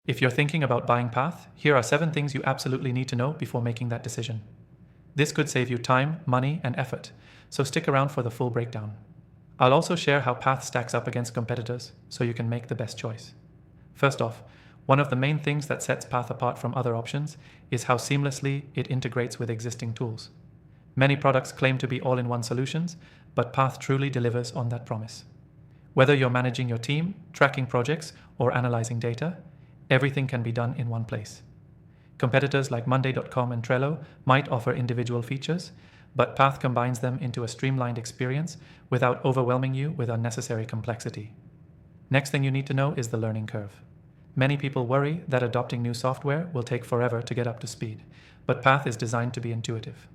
If you're thinking about buying Path, here are 7 things you absolutely need to know before making that decision. This could save you time, money, and effort, so stick around for the full breakdown. I'll also share how Path stacks up against competitors, so you can make the best choice. First off, one of the main things that sets Path apart from other options is how seamlessly it integrates with existing tools. Many products claim to be all-in-one solutions, but Path truly delivers on that promise. Whether you're managing your team, tracking projects, or analyzing data, everything can be done in one place. Competitors like Monday.com and Trello might offer individual features, but Path combines them into a streamlined experience without overwhelming you with unnecessary complexity. Next thing you need to know is the learning curve. Many people worry that adopting new software will take forever to get up to speed, but Path is designed to be intuitive.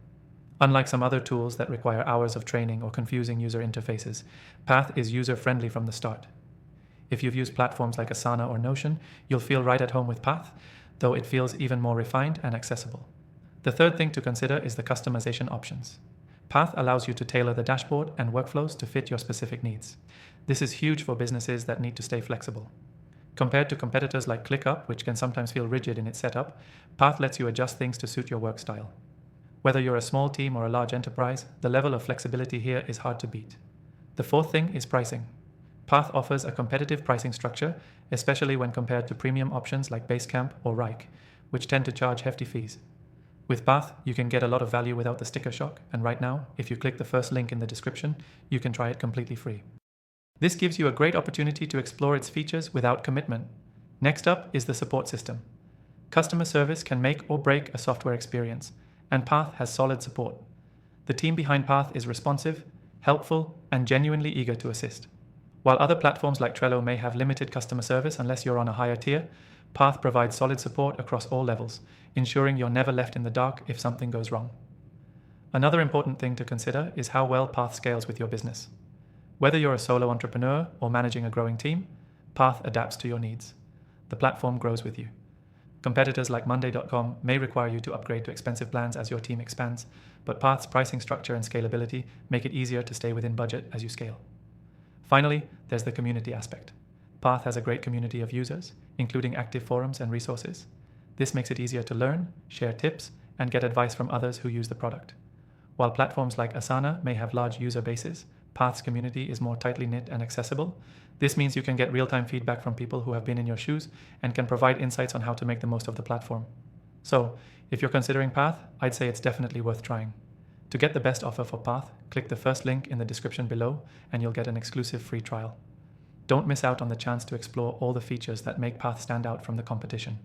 Unlike some other tools that require hours of training or confusing user interfaces, Path is user-friendly from the start. If you've used platforms like Asana or Notion, you'll feel right at home with Path, though it feels even more refined and accessible. The third thing to consider is the customization options. Path allows you to tailor the dashboard and workflows to fit your specific needs. This is huge for businesses that need to stay flexible. Compared to competitors like ClickUp, which can sometimes feel rigid in its setup, Path lets you adjust things to suit your work style. Whether you're a small team or a large enterprise, the level of flexibility here is hard to beat. The fourth thing is pricing. Path offers a competitive pricing structure, especially when compared to premium options like Basecamp or Wrike, which tend to charge hefty fees. With Path, you can get a lot of value without the sticker shock, and right now, if you click the first link in the description, you can try it completely free. This gives you a great opportunity to explore its features without commitment. Next up is the support system. Customer service can make or break a software experience, and Path has solid support. The team behind Path is responsive, helpful, and genuinely eager to assist. While other platforms like Trello may have limited customer service unless you're on a higher tier, Path provides solid support across all levels, ensuring you're never left in the dark if something goes wrong. Another important thing to consider is how well Path scales with your business. Whether you're a solo entrepreneur or managing a growing team, Path adapts to your needs. The platform grows with you. Competitors like Monday.com may require you to upgrade to expensive plans as your team expands, but Path's pricing structure and scalability make it easier to stay within budget as you scale. Finally, there's the community aspect. Path has a great community of users, including active forums and resources. This makes it easier to learn, share tips, and get advice from others who use the product. While platforms like Asana may have large user bases, Path's community is more tightly knit and accessible. This means you can get real-time feedback from people who have been in your shoes and can provide insights on how to make the most of the platform. So, if you're considering Path, I'd say it's definitely worth trying. To get the best offer for Path, click the first link in the description below and you'll get an exclusive free trial. Don't miss out on the chance to explore all the features that make Path stand out from the competition.